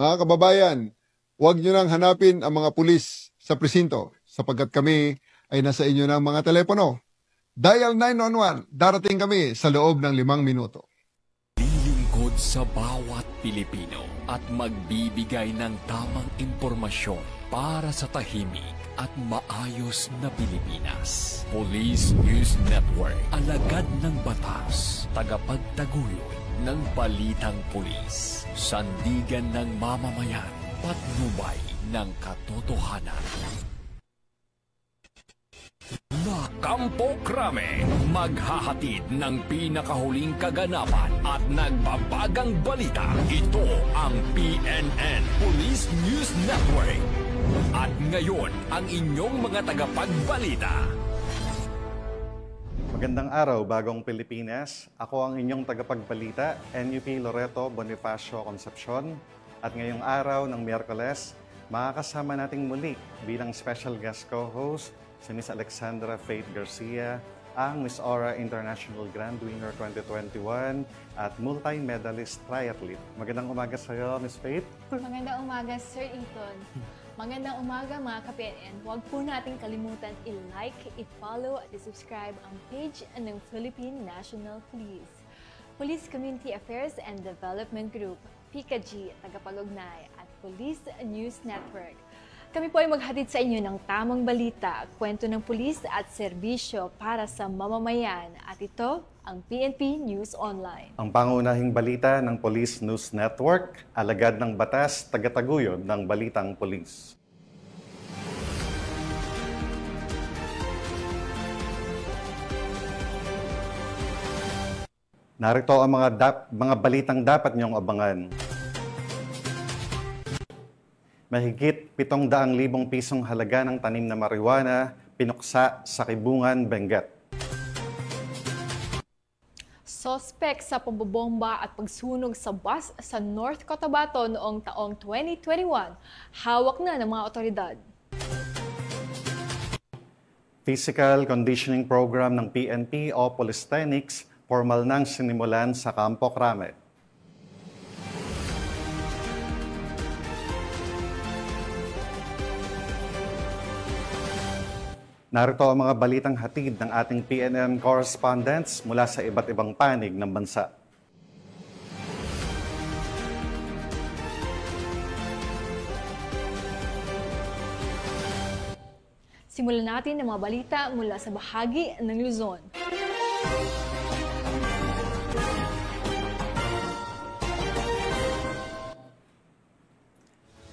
Mga kababayan, huwag nyo nang hanapin ang mga pulis sa presinto sapagkat kami ay nasa inyo ng mga telepono. Dial 911, darating kami sa loob ng 5 minuto. Lilingkod sa bawat Pilipino at magbibigay ng tamang impormasyon para sa tahimik at maayos na Pilipinas. Police News Network, alagad ng batas, tagapagtaguyod ng balitang pulis, sandigan ng mamamayan, patnubay ng katotohanan. La Campo Crame, maghahatid ng pinakahuling kaganapan at nagbabagang balita. Ito ang PNN Police News Network. At ngayon, ang inyong mga tagapagbalita. Magandang araw, Bagong Pilipinas. Ako ang inyong tagapagbalita, NUP Loreto Bonifacio Concepcion. At ngayong araw ng Miyerkules, makakasama nating muli bilang special guest co-host si Miss Alexandra Faith Garcia, ang Miss Aura International Grand Winner 2021 at multi-medalist triathlete. Magandang umaga sa iyo, Miss Faith. Magandang umaga, Sir Ethan. Magandang umaga, mga ka-PNN. Huwag po nating kalimutan i-like, i-follow at i-subscribe ang page ng Philippine National Police. Police Community Affairs and Development Group, PCAG, tagapag-ugnay at Police News Network. Kami po ay maghatid sa inyo ng tamang balita, kwento ng pulis at serbisyo para sa mamamayan. At ito ang PNP News Online. Ang pangunahing balita ng Police News Network, alagad ng batas, tagataguyod ng balitang pulis. Narito ang mga balitang dapat niyong abangan. Mahigit 700,000 pisong halaga ng tanim na marijuana pinuksa sa Kibungan, Benguet. Sospek sa pambobomba at pagsunog sa bus sa North Cotabato noong taong 2021, hawak na ng mga otoridad. Physical Conditioning Program ng PNP o Polystenics, formal nang sinimulan sa Campo Crame. Narito ang mga balitang hatid ng ating PNN correspondents mula sa iba't ibang panig ng bansa. Simulan natin ang mga balita mula sa bahagi ng Luzon.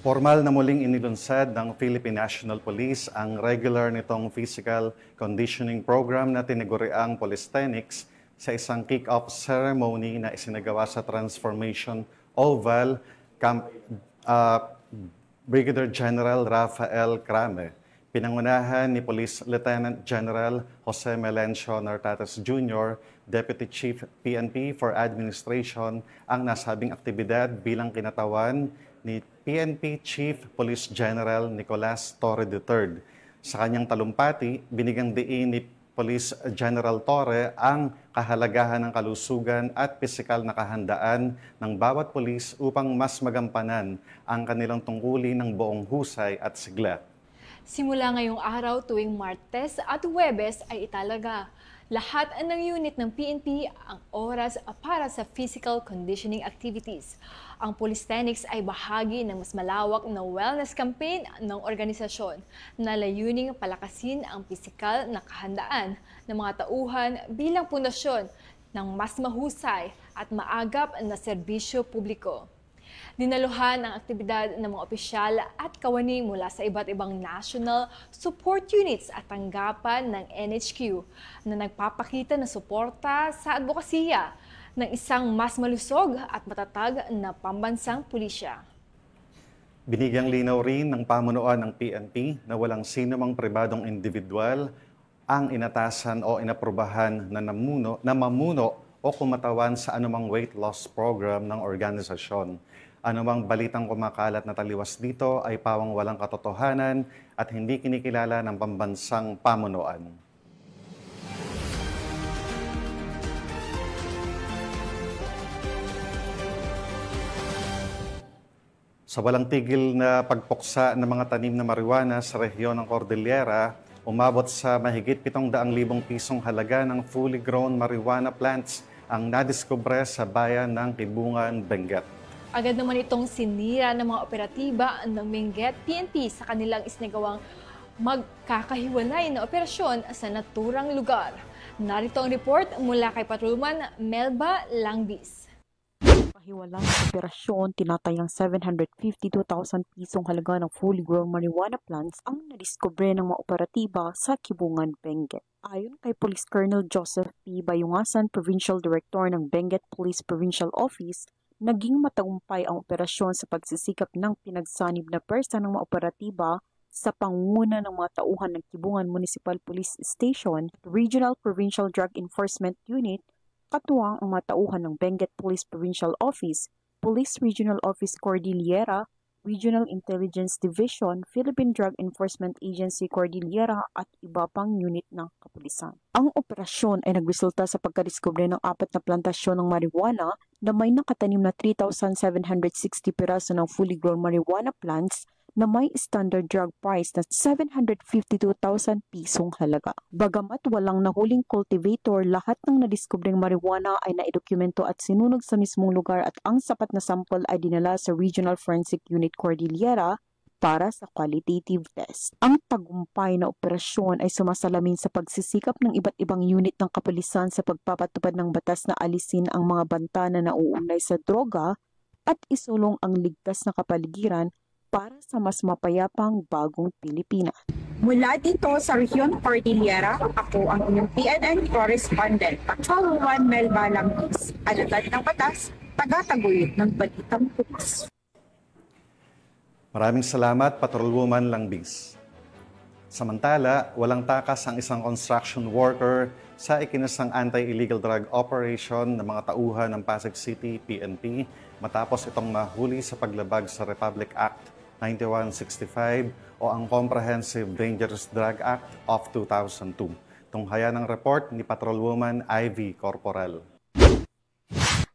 Formal na muling inilunsad ng Philippine National Police ang regular nitong physical conditioning program na tinaguriang Polystenics sa isang kick-off ceremony na isinagawa sa Transformation Oval Camp Brigadier General Rafael Crame. Pinangunahan ni Police Lieutenant General Jose Melencio Nartates Jr., Deputy Chief PNP for Administration, ang nasabing aktibidad bilang kinatawan ni PNP Chief Police General Nicolas Torre III. Sa kanyang talumpati, binigyang diin ni Police General Torre ang kahalagahan ng kalusugan at pisikal na kahandaan ng bawat pulis upang mas magampanan ang kanilang tungkulin ng buong husay at sigla. Simula ngayong araw tuwing Martes at Huwebes ay italaga lahat ng unit ng PNP ang oras para sa physical conditioning activities. Ang Polystenics ay bahagi ng mas malawak na wellness campaign ng organisasyon na layuning palakasin ang pisikal na kahandaan ng mga tauhan bilang pundasyon ng mas mahusay at maagap na serbisyo publiko. Dinaluhan ang aktibidad ng mga opisyal at kawani mula sa iba't ibang national support units at tanggapan ng NHQ na nagpapakita ng suporta sa advokasya ng isang mas malusog at matatag na pambansang pulisya. Binigyang linaw rin ng pamunuan ng PNP na walang sinumang pribadong individual ang inatasan o inaprubahan na mamuno o kumatawan sa anumang weight loss program ng organisasyon. Anumang balitang kumakalat na taliwas dito ay pawang walang katotohanan at hindi kinikilala ng pambansang pamunuan. Sa walang tigil na pagpuksa ng mga tanim na marijuana sa rehiyon ng Cordillera, umabot sa mahigit 700,000 pisong halaga ng fully grown marijuana plants ang nadiskubre sa bayan ng Kibungan, Benguet. Agad naman itong sinira ng mga operatiba ng Benguet PNP sa kanilang isinagawang magkakahiwalay na operasyon sa naturang lugar. Narito ang report mula kay Patrolman Melba Langbis. Kahiwalang operasyon, tinatayang 752,000 pisong halaga ng fully grown marijuana plants ang nadiskubre ng mga operatiba sa Kibungan, Benguet. Ayon kay Police Colonel Joseph P. Bayungasan, Provincial Director ng Benguet Police Provincial Office, naging matagumpay ang operasyon sa pagsisikap ng pinagsanib na persa ng mga operatiba sa pangunguna ng mga tauhan ng Kibungan Municipal Police Station at Regional Provincial Drug Enforcement Unit, katuwang ang mga tauhan ng Benguet Police Provincial Office, Police Regional Office Cordillera, Regional Intelligence Division, Philippine Drug Enforcement Agency Cordillera at iba pang unit ng kapulisan. Ang operasyon ay nagresulta sa pagkadiskubre ng 4 na plantasyon ng marijuana na may nakatanim na 3,760 piraso ng fully grown marijuana plants na may standard drug price na 752,000 pisong halaga. Bagamat walang nahuling cultivator, lahat ng nadiskubreng marijuana ay naidokumento at sinunog sa mismong lugar at ang sapat na sample ay dinala sa Regional Forensic Unit Cordillera para sa qualitative test. Ang tagumpay na operasyon ay sumasalamin sa pagsisikap ng iba't ibang unit ng kapulisan sa pagpapatupad ng batas na alisin ang mga banta na nauunlay sa droga at isulong ang ligtas na kapaligiran para sa mas mapayapang bagong Pilipinas. Mula dito sa Rehiyon Cordillera, ako ang inyong PNN correspondent, Patrolwoman Melba Langbis, alagad ng batas, taga-taguyod ng balitang pulis. Maraming salamat, Patrolwoman Langbis. Samantala, walang takas ang isang construction worker sa ikinasang anti-illegal drug operation ng mga tauhan ng Pasig City PNP matapos itong mahuli sa paglabag sa Republic Act 9165 o ang Comprehensive Dangerous Drug Act of 2002. Tunghaya ng report ni Patrolwoman Ivy Corporal.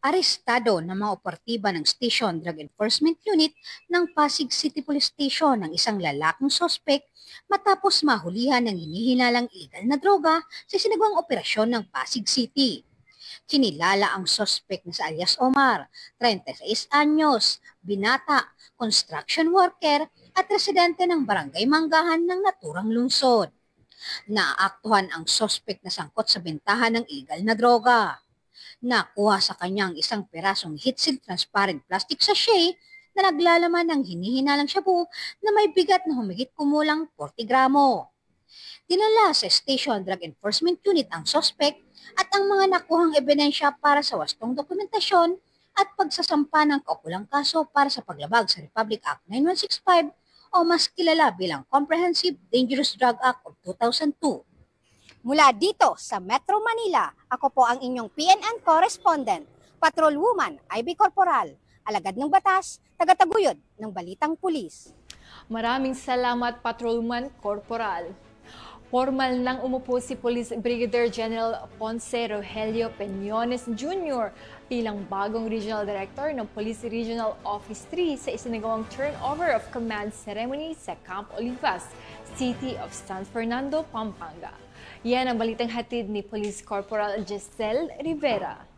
Arestado ng mga operatiba ng Station Drug Enforcement Unit ng Pasig City Police Station ng isang lalaking sospek matapos mahulihan ng hinihinalang illegal na droga sa sinagawang operasyon ng Pasig City. Kinilala ang sospek na sa alias Omar, 36 anyos, binata, construction worker at residente ng Barangay Manggahan ng naturang lungsod. Naaaktuhan ang sospek na sangkot sa bentahan ng illegal na droga. Nakuha sa kanyang isang pirasong heat-sealed transparent plastic sachet na naglalaman ng hinihinalang shabu na may bigat na humigit kumulang 40 gramo. Dinala sa Station Drug Enforcement Unit ang sospek at ang mga nakuhang ebidensya para sa wastong dokumentasyon at pagsasampa ng kaukulang kaso para sa paglabag sa Republic Act 9165 o mas kilala bilang Comprehensive Dangerous Drug Act of 2002. Mula dito sa Metro Manila, ako po ang inyong PNN correspondent, Patrolwoman Ivy Corporal, alagad ng batas, taga-taguyod ng balitang pulis. Maraming salamat, Patrolman Corporal. Formal nang umupo si Police Brigadier General Ponce Rogelio Peñones Jr. bilang bagong Regional Director ng Police Regional Office 3 sa isinagawang turnover of command ceremony sa Camp Olivas, City of San Fernando, Pampanga. Yan ang balitang hatid ni Police Corporal Giselle Rivera.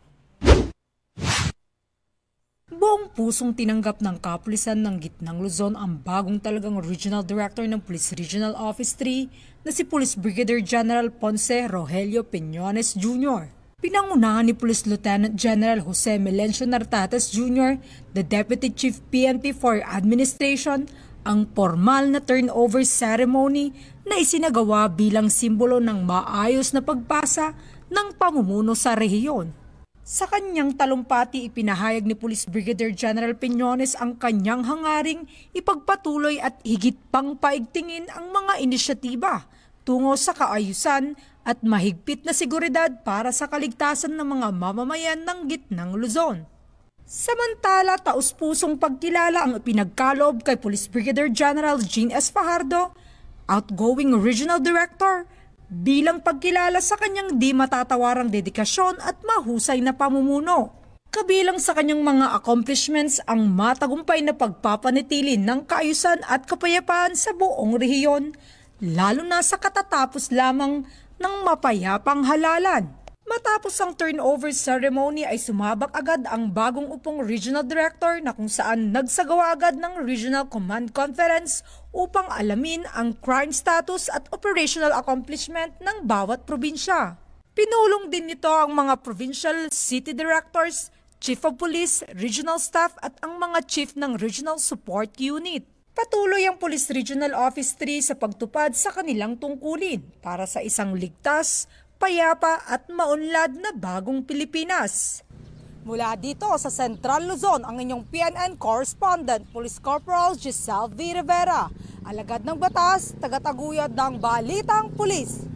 Buong pusong tinanggap ng kapulisan ng Gitnang Luzon ang bagong talagang Regional Director ng Police Regional Office 3 na si Police Brigadier General Ponce Rogelio Peñones Jr. Pinangunahan ni Police Lieutenant General Jose Melencio Nartates Jr., the Deputy Chief PNP for Administration, ang formal na turnover ceremony na isinagawa bilang simbolo ng maayos na pagpasa ng pamumuno sa rehiyon. Sa kanyang talumpati, ipinahayag ni Police Brigadier General Peñones ang kanyang hangaring ipagpatuloy at higit pang paigtingin ang mga inisyatiba tungo sa kaayusan at mahigpit na seguridad para sa kaligtasan ng mga mamamayan ng Gitnang Luzon. Samantala, taus-pusong pagkilala ang ipinagkaloob kay Police Brigadier General Jean S. Fajardo, outgoing Regional Director, bilang pagkilala sa kanyang di matatawarang dedikasyon at mahusay na pamumuno. Kabilang sa kanyang mga accomplishments ang matagumpay na pagpapanatili ng kaayusan at kapayapaan sa buong rehiyon, lalo na sa katatapos lamang ng mapayapang halalan. Matapos ang turnover ceremony ay sumabak agad ang bagong upong regional director na kung saan nagsagawa agad ng regional command conference upang alamin ang crime status at operational accomplishment ng bawat probinsya. Pinulong din nito ang mga provincial city directors, chief of police, regional staff at ang mga chief ng regional support unit. Patuloy ang Police Regional Office 3 sa pagtupad sa kanilang tungkulin para sa isang ligtas, payapa at maunlad na bagong Pilipinas. Mula dito sa Central Luzon, ang inyong PNN correspondent, Police Corporal Giselle V. Rivera, alagad ng batas, tagataguyod ng Balitang Pulis.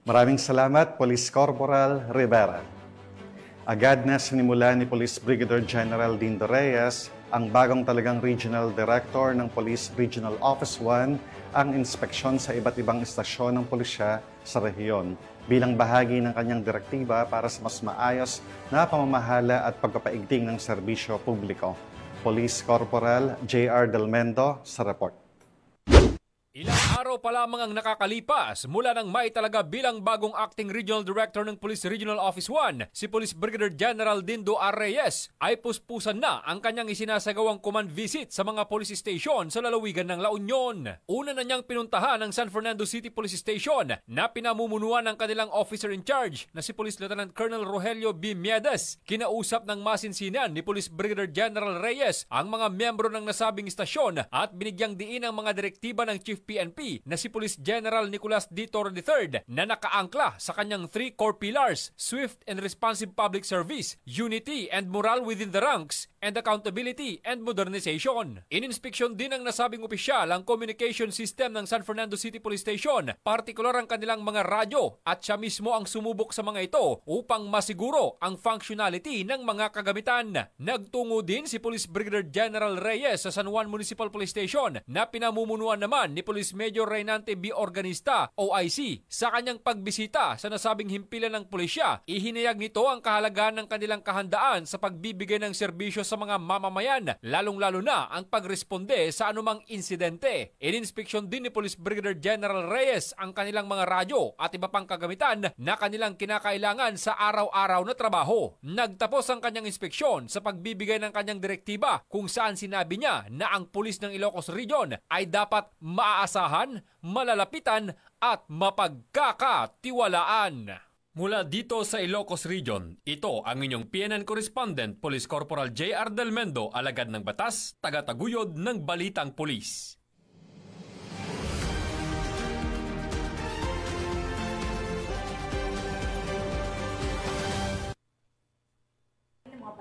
Maraming salamat, Police Corporal Rivera. Agad na sinimula ni Police Brigadier General Dindo Reyes, ang bagong talagang Regional Director ng Police Regional Office 1, ang inspeksyon sa iba't ibang istasyon ng pulisya sa rehiyon bilang bahagi ng kanyang direktiba para sa mas maayos na pamamahala at pagpapaigting ng serbisyo publiko. Police Corporal J.R. Delmendo sa report. Ilang araw pa lamang ang nakakalipas mula nang maitalaga bilang bagong acting regional director ng Police Regional Office 1, si Police Brigadier General Dindo R. Reyes ay puspusan na ang kanyang isinasagawang command visit sa mga police station sa lalawigan ng La Union. Una na niyang pinuntahan ang San Fernando City Police Station na pinamumunuan ng kanilang officer in charge na si Police Lieutenant Colonel Rogelio B. Miedes. Kinausap ng masinsinan ni Police Brigadier General Reyes ang mga miyembro ng nasabing istasyon at binigyang diin ang mga direktiba ng Chief PNP na si Police General Nicolas D. Toro III na nakaangkla sa kanyang 3 core pillars: swift and responsive public service, unity and morale within the ranks, and accountability and modernization. Ininspeksyon din ng nasabing opisyal ang communication system ng San Fernando City Police Station, partikular ang kanilang mga radyo, at siya mismo ang sumubok sa mga ito upang masiguro ang functionality ng mga kagamitan. Nagtungo din si Police Brigadier General Reyes sa San Juan Municipal Police Station na pinamumunuan naman ni Police Major Reynante B. Organista, OIC. Sa kanyang pagbisita sa nasabing himpilan ng pulisya, ihinayag nito ang kahalagahan ng kanilang kahandaan sa pagbibigay ng serbisyo sa mga mamamayan, lalong-lalo na ang pagresponde sa anumang insidente. Ininspeksyon din ni Police Brigadier General Reyes ang kanilang mga radyo at iba pang kagamitan na kanilang kinakailangan sa araw-araw na trabaho. Nagtapos ang kanyang inspeksyon sa pagbibigay ng kanyang direktiba kung saan sinabi niya na ang pulis ng Ilocos Region ay dapat maaasahan, malalapitan at mapagkakatiwalaan. Mula dito sa Ilocos Region, ito ang inyong PNN correspondent, Police Corporal J.R. Delmendo, alagad ng batas, tagataguyod ng Balitang Pulis.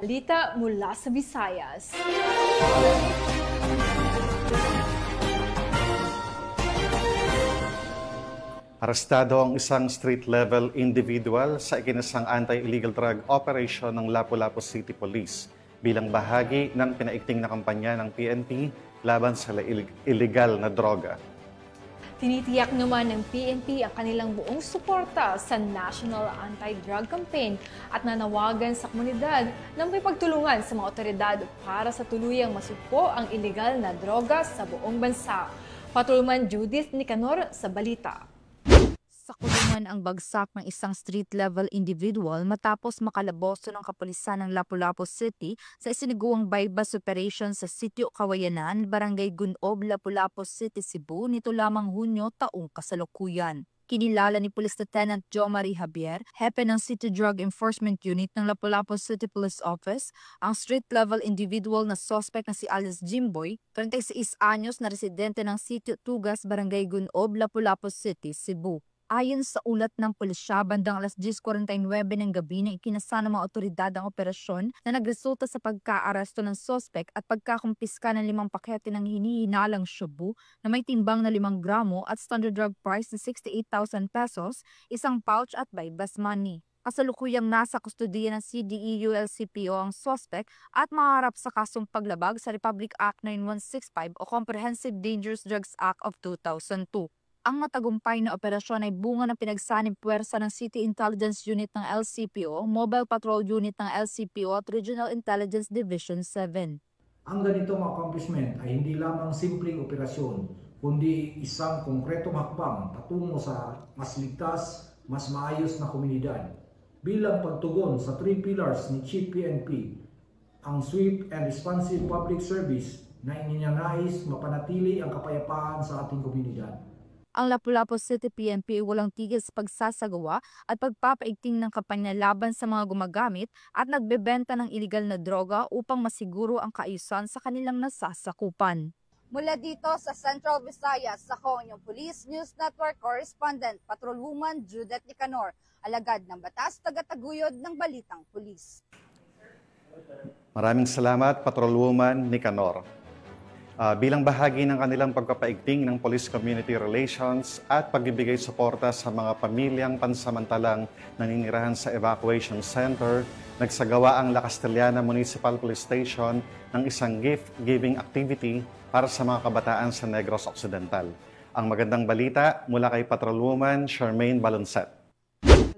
Balita mula sa Visayas. Arestado ang isang street-level individual sa ikinasang anti-illegal drug operation ng Lapu-Lapu City Police bilang bahagi ng pinaigting na kampanya ng PNP laban sa illegal na droga. Tinitiyak naman ng PNP ang kanilang buong suporta sa National Anti-Drug Campaign at nanawagan sa komunidad na may pagtulungan sa mga otoridad para sa tuluyang masupo ang illegal na droga sa buong bansa. Patrolman Judith Nicanor sa balita. Sa kulungan ang bagsak ng isang street-level individual matapos makalaboso ng kapulisan ng Lapu-Lapu City sa isinagawang bypass operation sa Sitio Kawayanan, Barangay Gunob, Lapu-Lapu City, Cebu nito lamang Hunyo taong kasalukuyan. Kinilala ni Police Lieutenant Jomari Javier, hepe ng City Drug Enforcement Unit ng Lapu-Lapu City Police Office, ang street-level individual na suspect na si Alice Jimboy, 36 anyos na residente ng Sitio Tugas, Barangay Gunob, Lapu-Lapu City, Cebu. Ayon sa ulat ng pulisya, bandang alas 10:49 ng gabi na ikinasa ng mga otoridad ang operasyon na nagresulta sa pagka-aresto ng sospek at pagkakumpiska ng 5 pakete ng hinihinalang shabu na may timbang na 5 gramo at standard drug price na 68,000 pesos, isang pouch at bypass money. Kasalukuyang nasa kustudiya ng CDE-ULCPO ang sospek at maharap sa kasong paglabag sa Republic Act 9165 o Comprehensive Dangerous Drugs Act of 2002. Ang matagumpay na operasyon ay bunga ng pinagsanib puwersa ng City Intelligence Unit ng LCPO, Mobile Patrol Unit ng LCPO at Regional Intelligence Division 7. Ang ganitong accomplishment ay hindi lamang simpleng operasyon, kundi isang konkretong hakbang patungo sa mas ligtas, mas maayos na komunidad. Bilang pagtugon sa 3 pillars ni Chief PNP, ang swift and responsive public service na ininanais mapanatili ang kapayapaan sa ating komunidad. Ang Lapu-Lapu City PNP walang tigil sa pagsasagawa at pagpapaigting ng kampanya laban sa mga gumagamit at nagbebenta ng iligal na droga upang masiguro ang kaayusan sa kanilang nasasakupan. Mula dito sa Central Visayas, ako ang inyong Police News Network Correspondent, Patrolwoman Judith Nicanor, alagad ng batas, tagataguyod ng Balitang Pulis. Maraming salamat, Patrolwoman Nicanor. Bilang bahagi ng kanilang pagpapaigting ng Police Community Relations at pagbibigay suporta sa mga pamilyang pansamantalang naninirahan sa evacuation center, nagsagawa ang La Castellana Municipal Police Station ng isang gift-giving activity para sa mga kabataan sa Negros Occidental. Ang magandang balita mula kay Patrolwoman Charmaine Baloncet.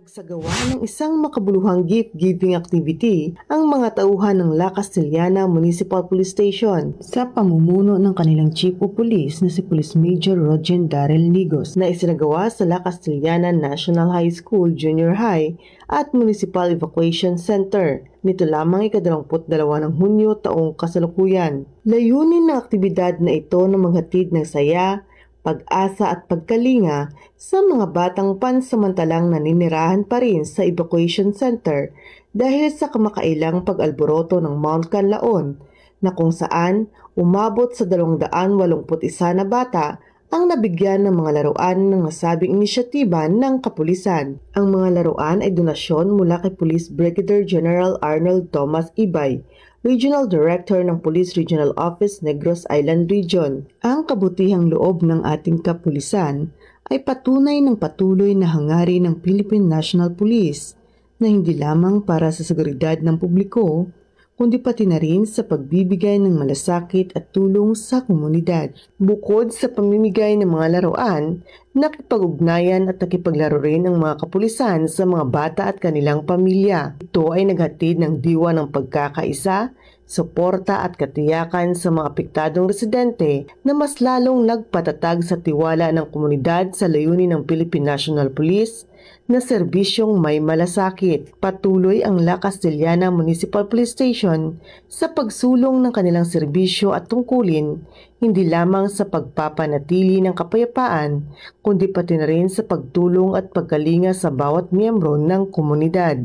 Nagsagawa ng isang makabuluhang gift-giving activity ang mga tauhan ng La Castellana Municipal Police Station sa pamumuno ng kanilang Chief of Police na si Police Major Rogen Darrell Nigos na isinagawa sa La Castellana National High School Junior High at Municipal Evacuation Center. Nito lamang ika-22 ng Hunyo taong kasalukuyan. Layunin ng aktibidad na ito na maghatid ng saya, pag-asa at pagkalinga sa mga batang pansamantalang naninirahan pa rin sa evacuation center dahil sa kamakailang pag-alboroto ng Mount Canlaon na kung saan umabot sa 281 na bata ang nabigyan ng mga laruan ng nasabing inisyatiba ng kapulisan. Ang mga laruan ay donasyon mula kay Police Brigadier General Arnold Thomas Ibay, Regional Director ng Police Regional Office Negros Island Region. Ang kabutihang loob ng ating kapulisan ay patunay ng patuloy na hangarin ng Philippine National Police na hindi lamang para sa seguridad ng publiko, kundi pati na rin sa pagbibigay ng malasakit at tulong sa komunidad. Bukod sa pamimigay ng mga laruan, nakipag-ugnayan at nakipaglaro rin ang mga kapulisan sa mga bata at kanilang pamilya. Ito ay naghatid ng diwa ng pagkakaisa, suporta at katiyakan sa mga apektadong residente na mas lalong nagpatatag sa tiwala ng komunidad sa layunin ng Philippine National Police na serbisyong may malasakit. Patuloy ang La Castellana Municipal Police Station sa pagsulong ng kanilang serbisyo at tungkulin, hindi lamang sa pagpapanatili ng kapayapaan, kundi pati na rin sa pagtulong at pagkalinga sa bawat miyembro ng komunidad.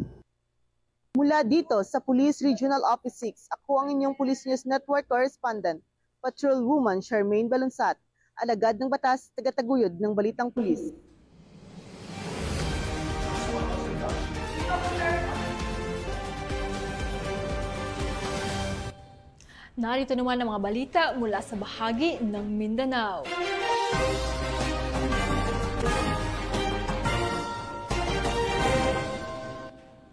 Mula dito sa Police Regional Office 6, ako ang inyong Police News Network Correspondent, Patrolwoman Charmaine Baloncet, alagad ng batas, tagataguyod ng Balitang Pulis. Narito naman ang mga balita mula sa bahagi ng Mindanao.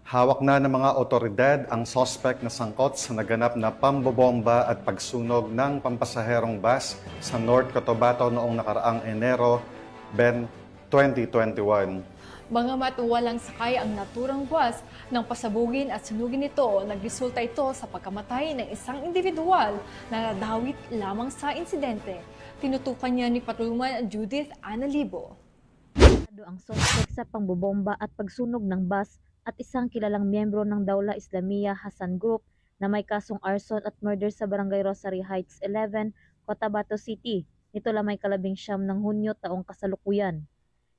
Hawak na ng mga otoridad ang suspect na sangkot sa naganap na pambobomba at pagsunog ng pampasaherong bus sa North Cotabato noong nakaraang Enero 2021. Bagamat walang sakay ang naturang bus nang pasabugin at sunugin ito, nagresulta ito sa pagkamatay ng isang individual na nadawit lamang sa insidente. Tinutukan niya ni Patrolwoman Judith Analibo. Ang suspect sa pangbobomba at pagsunog ng bus at isang kilalang miyembro ng Dawla Islamiyah Hassan Group na may kasong arson at murder sa Barangay Rosary Heights 11, Cotabato City. Nito lamang 19 ng Hunyo taong kasalukuyan.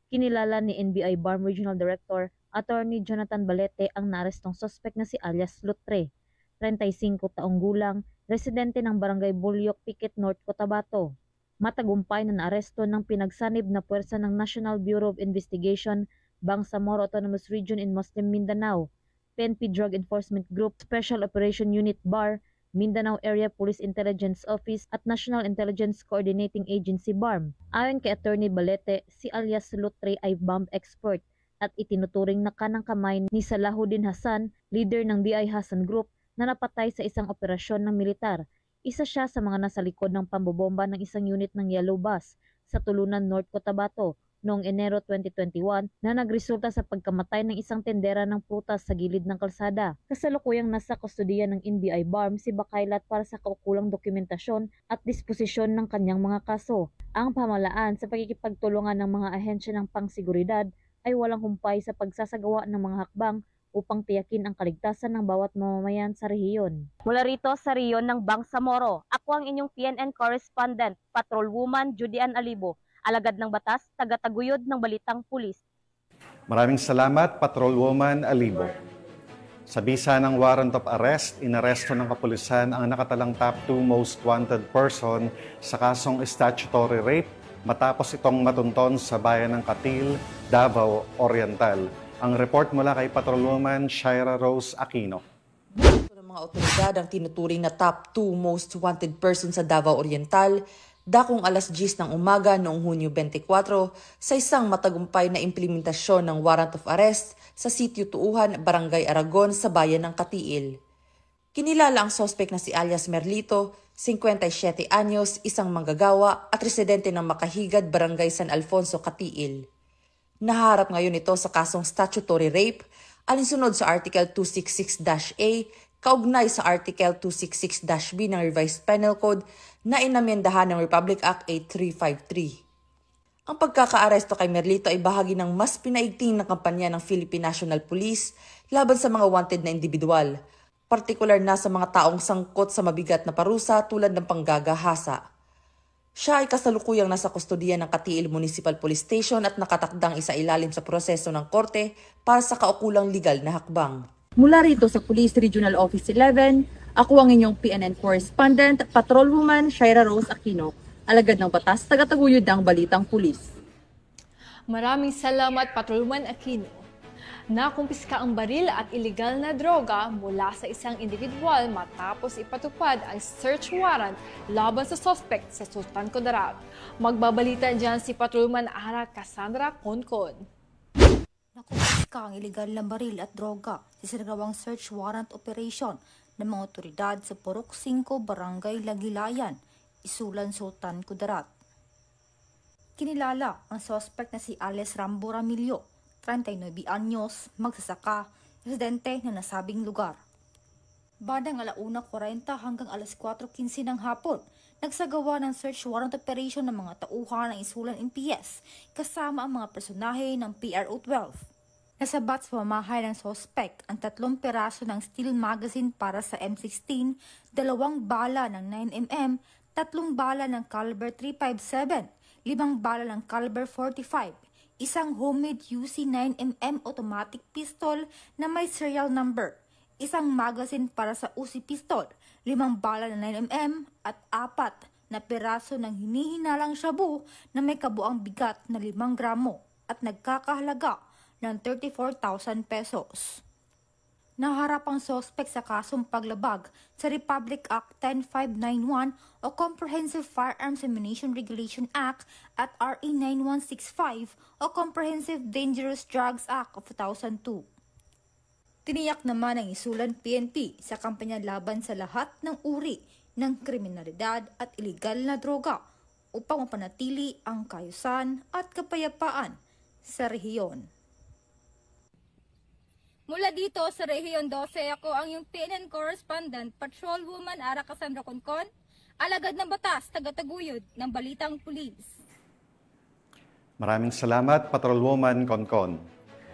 Kinilala ni NBI BARM Regional Director Attorney Jonathan Balete ang naarestong suspect na si alias Lutre, 35 taong gulang, residente ng Barangay Bulyok, Piquet North, Cotabato. Matagumpay na naaresto ng pinagsanib na puwersa ng National Bureau of Investigation, Bangsamoro Autonomous Region in Muslim Mindanao, PNP Drug Enforcement Group, Special Operation Unit BAR, Mindanao Area Police Intelligence Office at National Intelligence Coordinating Agency BARM. Ayon kay Attorney Balete, si alias Lutre ay bomb expert at itinuturing na kanang kamay ni Salahuddin Hassan, leader ng DI Hassan Group na napatay sa isang operasyon ng militar. Isa siya sa mga nasa likod ng pambobomba ng isang unit ng Yellow Bus sa Tulunan, North Cotabato noong Enero 2021 na nagresulta sa pagkamatay ng isang tendera ng prutas sa gilid ng kalsada. Kasalukuyang nasa kustodiya ng NBI BARM si Bakaylat para sa kaukulang dokumentasyon at disposisyon ng kanyang mga kaso. Ang pamahalaan sa pagkikipagtulungan ng mga ahensya ng pangsiguridad ay walang humpay sa pagsasagawa ng mga hakbang upang tiyakin ang kaligtasan ng bawat mamamayan sa rehiyon. Mula rito sa rehiyon ng Bangsamoro, ako ang inyong PNN correspondent, Patrolwoman Judy Ann Alibo, alagad ng batas, taga-taguyod ng Balitang Pulis. Maraming salamat, Patrolwoman Alibo. Sa bisa ng warrant of arrest, inaresto ng kapulisan ang nakatalang top 2 most wanted person sa kasong statutory rape matapos itong matunton sa bayan ng Katil, Davao Oriental. Ang report mula kay Patrolwoman Shaira Rose Aquino. Ng mga otoridad ang tinuturing na top 2 most wanted person sa Davao Oriental, dakong alas 10 ng umaga noong Hunyo 24 sa isang matagumpay na implementasyon ng warrant of arrest sa Sitio Tuuhan, Barangay Aragon sa bayan ng Katiil. Kinilala ang sospek na si alias Merlito, 57 anyos, isang manggagawa at residente ng Makahigad, Barangay San Alfonso, Katiil. Naharap ngayon ito sa kasong statutory rape, alinsunod sa Article 266-A, kaugnay sa Article 266-B ng Revised Penal Code na inamyendahan ng Republic Act 8353. Ang pagkakaaresto kay Merlito ay bahagi ng mas pinaigting na kampanya ng Philippine National Police laban sa mga wanted na individual, partikular na sa mga taong sangkot sa mabigat na parusa tulad ng panggagahasa. Siya ay kasalukuyang nasa kustodiya ng Katiil Municipal Police Station at nakatakdang isailalim sa proseso ng korte para sa kaukulang legal na hakbang. Mula rito sa Police Regional Office 11, ako ang inyong PNN correspondent, Patrolwoman Shaira Rose Aquino, alagad ng batas, taga-taguyod ng Balitang Pulis. Maraming salamat, Patrolwoman Aquino. Nakumpiska ang baril at iligal na droga mula sa isang individual matapos ipatupad ang search warrant laban sa suspect sa Sultan Kudarat. Magbabalita dyan si Patrolman Ara Cassandra Concon. Nakumpiska ang iligal na baril at droga sa sinagawang search warrant operation ng mga otoridad sa Purok 5, Barangay Lagilayan, Isulan, Sultan Kudarat. Kinilala ang suspect na si alias Rambo Ramilio, 39 anyos, magsasaka, residente ng nasabing lugar. Bandang 1:40 hanggang alas 4:15 ng hapon, nagsagawa ng search warrant operation ng mga tauhan ng Isulan NPS kasama ang mga personahe ng PRO 12. Nasabat sa pamamahay ng sospek ang 3 peraso ng steel magazine para sa M16, 2 bala ng 9mm, 3 bala ng caliber .357, 5 bala ng caliber .45, isang homemade UC 9mm automatic pistol na may serial number, isang magazine para sa Uzi pistol, 5 bala na 9mm at 4 na peraso ng hinihinalang shabu na may kabuang bigat na 5 gramo at nagkakahalaga ng 34,000 pesos. Naharap ang sospek sa kasong paglabag sa Republic Act 10591 o Comprehensive Firearms Ammunition Regulation Act at RE 9165 o Comprehensive Dangerous Drugs Act of 2002. Tiniyak naman ng Isulan PNP sa kampanya laban sa lahat ng uri ng kriminalidad at ilegal na droga upang mapanatili ang kaayusan at kapayapaan sa rehiyon. Mula dito sa Rehiyon 12, ako ang iyong PNN correspondent, Patrolwoman Ara Cassandra Concon, alagad ng batas, taga-taguyod ng Balitang Pulis. Maraming salamat, Patrolwoman Concon.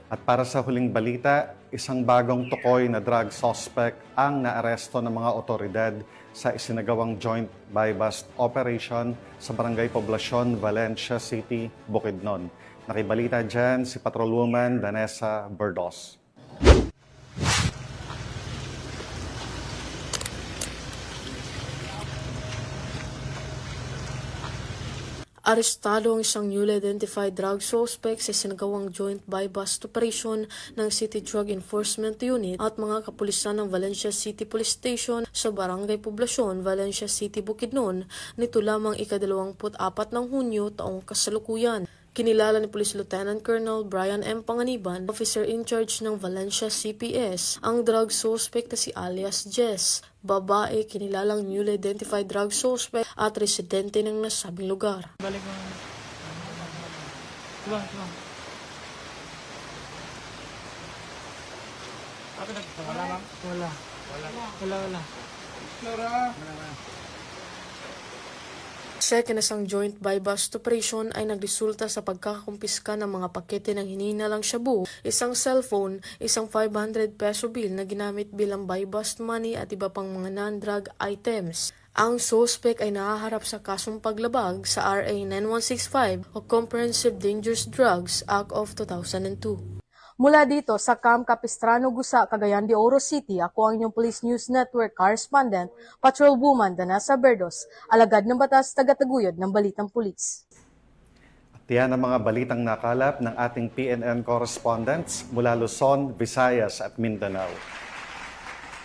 At para sa huling balita, isang bagong tukoy na drug suspect ang naaresto ng mga otoridad sa isinagawang joint buy-bust operation sa Barangay Poblacion, Valencia City, Bukidnon. Nakibalita dyan si Patrolwoman Danessa Berdos. Arestado ang isang newly identified drug suspect sa sinagawang joint buy-bust operation ng City Drug Enforcement Unit at mga kapulisan ng Valencia City Police Station sa Barangay Poblacion, Valencia City, Bukidnon nito lamang ika-24 ng Hunyo taong kasalukuyan. Kinilala ni Police Lieutenant Colonel Brian M. Panganiban, officer in charge ng Valencia CPS, ang drug suspect na si alias Jess, babae kinilalang newly identified drug suspect at residente ng nasabing lugar. Balik ng Tuwang. Wala, ma'am. Wala. Second, isang joint buy-bust operation ay nagresulta sa pagkakakumpiska ng mga pakete ng hinihinalang shabu, isang cellphone, isang 500 peso bill na ginamit bilang buy-bust money at iba pang mga non-drug items. Ang suspect ay nahaharap sa kasong paglabag sa RA 9165 o Comprehensive Dangerous Drugs Act of 2002. Mula dito sa Camp Capistrano, Gusa, Cagayan de Oro City, ako ang inyong Police News Network correspondent, Patrolwoman Danasa Berdos, alagad ng batas, tagataguyod ng Balitang Pulis. At yan ang mga balitang nakalap ng ating PNN correspondents mula Luzon, Visayas at Mindanao.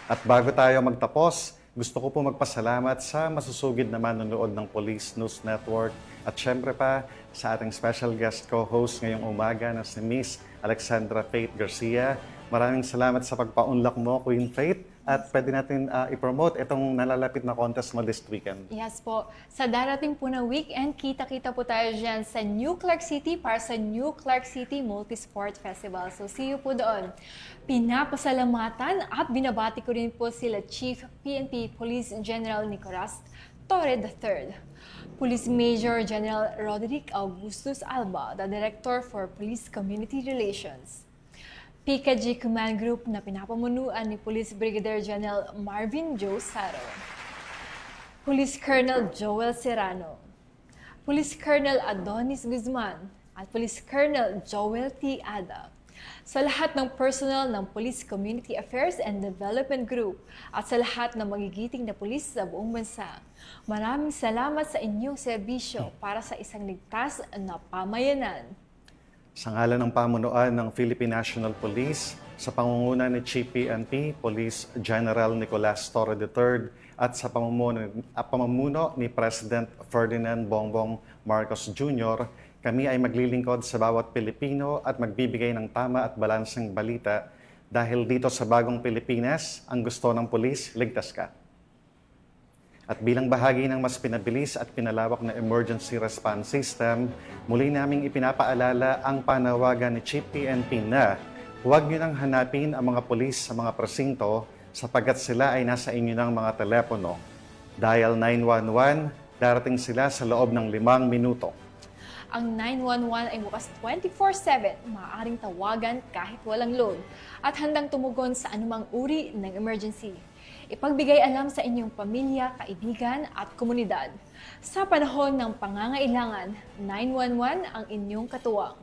At bago tayo magtapos, gusto ko po magpasalamat sa masusugid na manonood ng Police News Network at syempre pa sa ating special guest co-host ngayong umaga na si Miss Alexandra Faith Garcia. Maraming salamat sa pagpaunlak mo, Queen Faith. At pwede natin i-promote itong nalalapit na contest mo this weekend. Yes po. Sa darating po na weekend, kita-kita po tayo dyan sa New Clark City para sa New Clark City Multisport Festival. So see you po doon. Pinapasalamatan at binabati ko rin po sila Chief PNP Police General Nicolas Torre III, Police Major General Roderick Augustus Alba, the Director for Police Community Relations, PKG Command Group na pinapamunuan ni Police Brigadier General Marvin Joe Saro, Police Colonel Joel Serrano, Police Colonel Adonis Guzman, at Police Colonel Joel T. Ada. Sa lahat ng personnel ng Police Community Affairs and Development Group at sa lahat ng magigiting na pulis sa buong bansa, maraming salamat sa inyong serbisyo para sa isang ligtas na pamayanan. Sa ngalan ng pamunuan ng Philippine National Police, sa pangunguna ni Chief PNP Police General Nicolas Torre III at sa pamumuno ni President Ferdinand Bongbong Marcos Jr., kami ay maglilingkod sa bawat Pilipino at magbibigay ng tama at balanseng balita dahil dito sa bagong Pilipinas, ang gusto ng pulis, ligtas ka. At bilang bahagi ng mas pinabilis at pinalawak na emergency response system, muli naming ipinapaalala ang panawagan ni Chief PNP na huwag niyo nang hanapin ang mga pulis sa mga presinto sapagkat sila ay nasa inyo ng mga telepono. Dial 911, darating sila sa loob ng 5 minuto. Ang 911 ay bukas 24/7, maaaring tawagan kahit walang load at handang tumugon sa anumang uri ng emergency. Ipagbigay alam sa inyong pamilya, kaibigan at komunidad. Sa panahon ng pangangailangan, 911 ang inyong katuwang.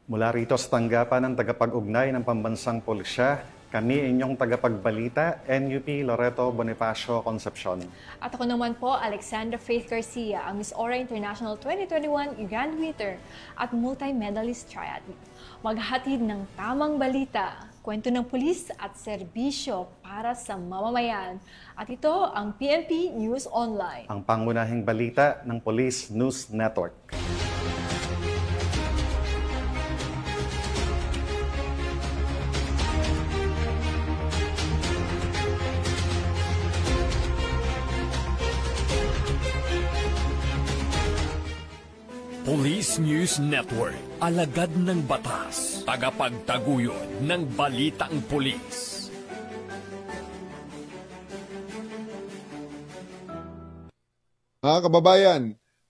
Mula rito sa tanggapan ng tagapag-ugnay ng Pambansang Pulisya, kami inyong tagapagbalita, NUP Loreto Bonifacio Concepcion. At ako naman po, Alexandra Faith Garcia, ang Miss Ora International 2021 Grand Winner at multi-medalist triathlete. Maghatid ng tamang balita, kwento ng pulis at serbisyo para sa mamamayan. At ito ang PNP News Online. Ang pangunahing balita ng Police News Network. Police News Network, alagad ng batas, tagapagtaguyod ng balitang pulis. Mga kababayan,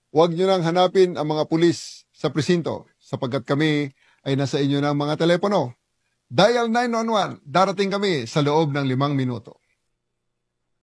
huwag nyo nang hanapin ang mga pulis sa presinto sapagkat kami ay nasa inyo ng mga telepono. Dial 911, darating kami sa loob ng 5 minuto.